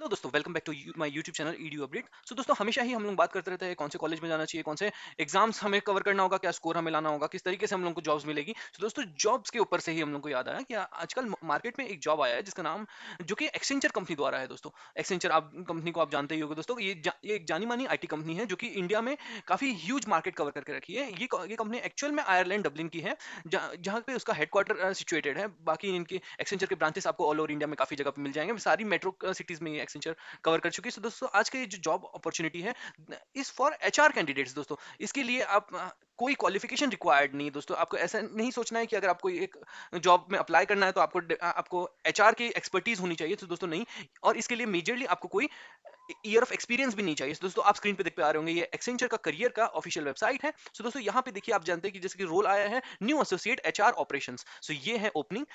Hello दोस्तों, welcome back to my YouTube channel EDU update. So दोस्तों, हमेशा ही हम लोग बात करते रहते हैं कौन से कॉलेज में जाना चाहिए, कौन से एग्जाम्स हमें कवर करना होगा, क्या स्कोर हमें लाना होगा, किस तरीके से हम लोग को जॉब्स मिलेगी। सो दोस्तों, जॉब्स के ऊपर से ही हम लोग को याद आया कि आजकल मार्केट में एक जॉब आया है जिसका नाम, जो कि एक्सेंचर कंपनी द्वारा है। दोस्तों, एक्सेंचर आप कंपनी को आप जानते ही होंगे। दोस्तों, ये एक जानी मानी आईटी कंपनी है जो कि इंडिया में काफी ह्यूज मार्केट कवर करके रखी है। ये कंपनी एक्चुअल में आयरलैंड डबलिन की है, जहाँ पे उसका हेडक्वार्टर सिचुएटेड है। बाकी इनकी एक्सेंचर के ब्रांचेस आपको ऑल ओवर इंडिया में काफी जगह पे मिल जाएंगे। सारी मेट्रो सिटीज में ये एक्सेंचर कवर कर चुकी है। So, दोस्तों, आज की जो जॉब अपॉर्चुनिटी है इस फॉर एचआर कैंडिडेट्स। दोस्तों, इसके लिए आप कोई क्वालिफिकेशन रिक्वायर्ड नहीं है। दोस्तों, आपको ऐसा नहीं सोचना है कि अगर आपको एक जॉब में अप्लाई करना है तो आपको एचआर की एक्सपर्टीज होनी चाहिए। तो दोस्तों, नहीं। और इसके लिए मेजरली आपको कोई ईयर ऑफ एक्सपीरियंस भी नहीं चाहिए। So, दोस्तों, आप स्क्रीन पे देख पा रहे होंगे, ये एक्सेंचर का करियर का ऑफिशियल वेबसाइट है। सो दोस्तों, यहाँ पे देखिए, आप जानते हैं कि जैसे कि रोल आया है न्यू एसोसिएट एचआर ऑपरेशंस। सो ये है ओपनिंग।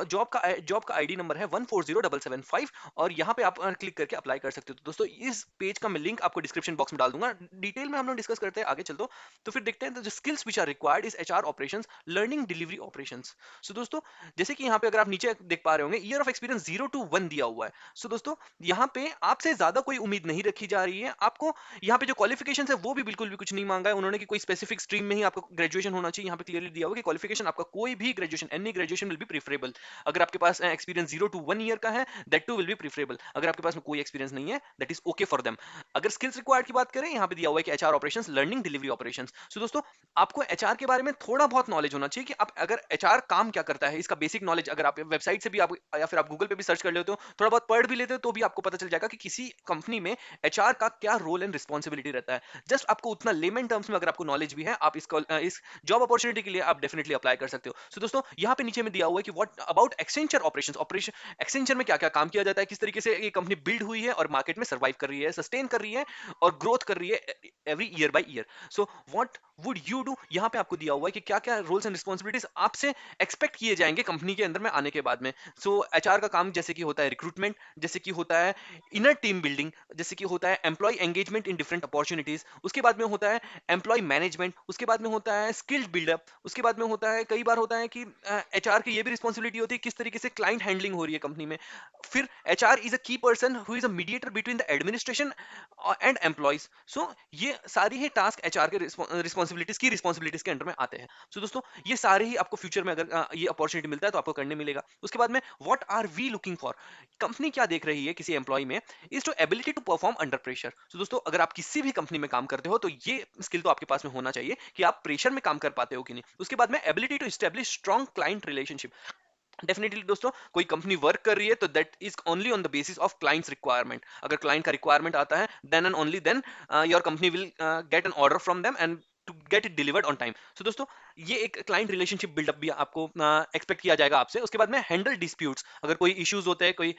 जॉब का आईडी नंबर है 140775 और यहाँ पे आप क्लिक करके अप्लाई कर सकते हो। तो दोस्तों, इस पेज का मैं लिंक आपको डिस्क्रिप्शन बॉक्स में डाल दूंगा। डिटेल में हम लोग डिस्कस करते हैं आगे। चल तो फिर देखते हैं। तो skills which are required is HR operations, learning delivery operations. So दोस्तों, जैसे कि यहाँ पे अगर आप नीचे देख पा रहे होंगे, ईयर ऑफ एक्सपीरियंस 0 to 1 दिया हुआ है। सो दोस्तों, यहाँ पे आपसे ज्यादा कोई उम्मीद नहीं रखी जा रही है। आपको यहाँ पे जो क्वालिफिकेशन है वो भी बिल्कुल भी कुछ नहीं मांगा है उन्होंने कि कोई स्पेसिफिक स्ट्रीम में ही आपको ग्रेजुएशन होना चाहिए। यहाँ पे क्लियरली दिया हुआ कि क्वालिफिकेशन आपका कोई भी graduation, any graduation will be preferable. अगर आपके पास एक्सपीरियंस 0 to 1 ईयर का है, that too will be preferable. अगर आपके पास में कोई एक्सपीरियंस नहीं है, that is okay for them. अगर स्किल्स रिक्वायर्ड की बात करें, यहाँ पे दिया हुआ है कि HR operations, learning delivery operations. So दोस्तों, आपको एचआर के बारे में थोड़ा बहुत नॉलेज होना चाहिए कि आप अगर एचआर काम क्या करता है, इसका बेसिक नॉलेज अगर आप वेबसाइट से भी आप या फिर आप गूगल पे भी सर्च कर लेते हो, थोड़ा बहुत पढ़ भी लेते हो, तो भी आपको पता चल जाएगा कि किसी कंपनी में एचआर का क्या रोल एंड रिस्पॉन्सिबिलिटी रहता है। जस्ट आपको उतना लेमन टर्म्स में अगर आपको नॉलेज भी है, आप इस जॉब अपॉर्चुनिटी के लिए आप डेफिनेटली अप्लाई कर सकते हो। सो दोस्तों, यहाँ पे नीचे में दिया हुआ है कि what about Accenture operation Accenture में क्या क्या काम किया जाता है, किस तरीके से ये कंपनी बिल्ड हुई है और मार्केट में सर्वाइव कर रही है, सस्टेन कर रही है और ग्रोथ कर रही है every year by year. So what would you do, यहाँ पे आपको दिया हुआ है कि क्या क्या रोल्स एंड रिस्पॉन्सिबिलिटीज आपसे एक्सपेक्ट किए जाएंगे कंपनी के अंदर में आने के बाद में। सो एचआर का काम जैसे कि होता है रिक्रूटमेंट, जैसे कि होता है इनर टीम बिल्डिंग, जैसे कि होता है employ engagement in different opportunities, उसके बाद में होता है एम्प्लॉय मैनेजमेंट, उसके बाद में होता है स्किल्ड बिल्डअप, उसके बाद में होता है, कई बार होता है कि एचआर की ये भी रिस्पॉन्सिबिलिटी होती है किस तरीके से क्लाइंट हैंडलिंग हो रही है कंपनी में। फिर HR is a key person who is a mediator between the administration and employees. So ये सारी ही टास्क एचआर के रिस्पॉन्सिबिलिटीज के अंडर में आते हैं। सो दोस्तों, ये सारे ही आपको फ्यूचर में अगर ये अपॉर्चुनिटी मिलता है तो आपको करने मिलेगा। उसके बाद में what are we looking for, company क्या देख रही है किसी एम्प्लॉय में, is to ability to perform under pressure. So दोस्तों, अगर आप किसी भी कंपनी में काम करते हो तो ये स्किल तो आपके पास में होना चाहिए कि आप प्रेशर में काम कर पाते हो कि नहीं। उसके बाद में ability to establish strong client relationship. Definitely दोस्तों, कोई कंपनी वर्क कर रही है तो that is only on the basis of clients requirement. अगर क्लाइंट का रिक्वायरमेंट आता है, then and only then your company will get an order from them and to get it delivered on time. So दोस्तों, ये एक client relationship buildup भी आपको expect किया जाएगा आपसे। उसके बाद में हैंडल डिस्प्यूट्स, अगर कोई इश्यूज होते हैं, कोई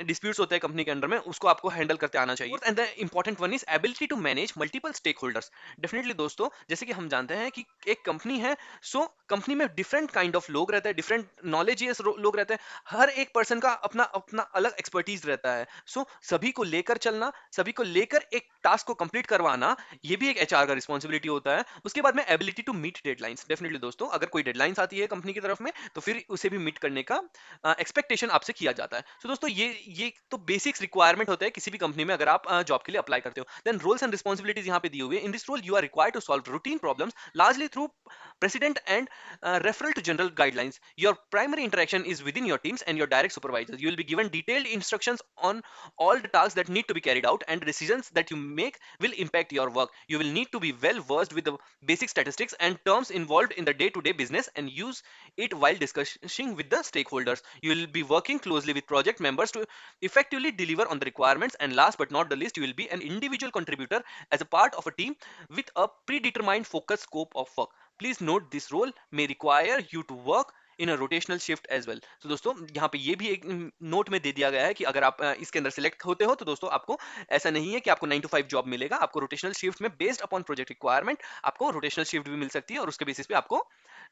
डिस्प्यूट्स होते हैं कंपनी के अंडर में, उसको आपको हैंडल करते आना चाहिए। And the important one is ability to manage multiple stakeholders. Definitely दोस्तों, जैसे कि हम जानते हैं कि एक कंपनी है, सो कंपनी में डिफरेंट काइंड ऑफ लोग रहते हैं, डिफरेंट नॉलेजियस लोग रहते हैं। हर एक पर्सन का अपना अपना अलग एक्सपर्टीज रहता है। सो सभी को लेकर चलना, सभी को लेकर एक टास्क को कंप्लीट करवाना, ये भी एक एचआर का रिस्पॉन्सिबिलिटी होता है। उसके बाद में ability to meet deadlines. Definitely दोस्तों, अगर कोई डेडलाइंस आती है कंपनी की तरफ में, तो फिर उसे भी मीट करने का एक्सपेक्टेशन आपसे किया जाता है। सो दोस्तों, ये तो बेसिक्स रिक्वायरमेंट होता है किसी भी कंपनी में अगर आप जॉब के लिए अप्लाई करते हो। देन रोल्स एंड रिस्पॉन्सिबिलिटीज यहाँ पे दी हुई है। In this role you are required to solve routine problems largely through precedent and referral to general guidelines. Your primary interaction is within your teams and your direct supervisors. You will be given detailed instructions on all the tasks that need to be carried out, and decisions that you make will impact your work. You will need to be well versed with the basic statistics and terms involved in the day-to-day business and use it while discussing with the stakeholders. You will be working closely with project members to effectively deliver on the requirements, and last but not the least, you will be an individual contributor as a part of a team with a predetermined focus scope of work. Please note this role may require you to work in a rotational shift as well. तो दोस्तों, यहाँ पे ये भी एक note में दे दिया गया है कि अगर आप इसके अंदर सिलेक्ट होते हो तो दोस्तों, आपको ऐसा नहीं है कि आपको 9 to 5 जॉब मिलेगा। आपको रोटेशनल शिफ्ट में बेस्ड अपॉन प्रोजेक्ट रिक्वायरमेंट आपको रोटेशनल शिफ्ट भी मिल सकती है और उसके बेसिस पे आपको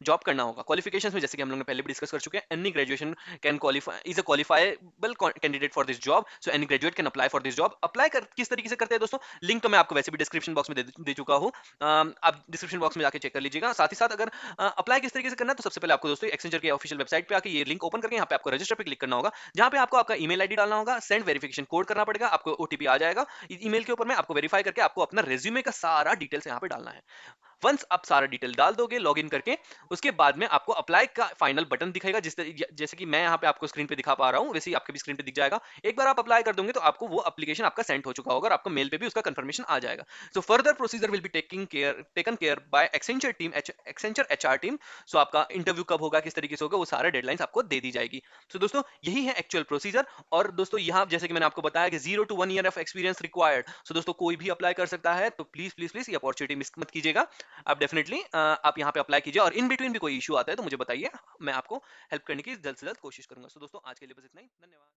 जॉब करना होगा। क्वालिफिकेशंस में जैसे कि हम लोग ने पहले भी डिस्कस कर चुके हैं, any graduation can qualify is a qualifiable candidate for this job, so any graduate can apply for this job. Apply कर किस तरीके से करते हैं दोस्तों, लिंक तो मैं आपको वैसे भी डिस्क्रिप्शन बॉक्स में दे चुका हूँ, आप डिस्क्रिप्शन बॉक्स में जाके चेक कर लीजिएगा। साथ ही साथ अगर अप्लाई किस तरीके से करना है, तो सबसे पहले आपको दोस्तों एक्सेंचर की ऑफिशियल वेबसाइट पे आके ये लिंक ओपन करके यहाँ पे आपको रजिस्टर पे क्लिक करना होगा, जहाँ पे आपको आपका ईमेल आईडी डालना होगा, सेंड वेरिफिकेशन कोड करना पड़ेगा, आपको ओटीपी आ जाएगा ईमेल के ऊपर में, आपको वेरीफाई करके आपको अपना रेज्यूमे का सारा डिटेल्स यहाँ पे डालना है। वंस आप सारा डिटेल डाल दोगे लॉगिन करके, उसके बाद में आपको अप्लाई का फाइनल बटन दिखेगा, जैसे कि मैं यहाँ पे आपको स्क्रीन पे दिखा पा रहा हूँ, वैसे ही आपके भी स्क्रीन पे दिख जाएगा। एक बार आप अप्लाई कर दोगे तो आपको वो एप्लीकेशन आपका सेंड हो चुका होगा और आपको मेल पे भी उसका कंफर्मेशन आ जाएगा। So further procedure will be taken care by Accenture team, Accenture HR team. So आपका इंटरव्यू कब होगा, किस तरीके से होगा, वो सारे डेडलाइंस आपको दे दी जाएगी। सो दोस्तों यही है एक्चुअल प्रोसीजर। और दोस्तों यहाँ जैसे कि मैंने आपको बताया कि 0 to 1 year of experience required. So दोस्तों कोई भी अप्लाई कर सकता है, तो प्लीज प्लीज प्लीज ये अपॉर्चुनिटी मिस मत कीजिएगा। आप डेफिनेटली आप यहाँ पे अप्लाई कीजिए, और इन बिटवीन भी कोई इशू आता है तो मुझे बताइए, मैं आपको हेल्प करने की जल्द से जल्द कोशिश करूंगा। सो दोस्तों आज के लिए बस इतना ही, धन्यवाद।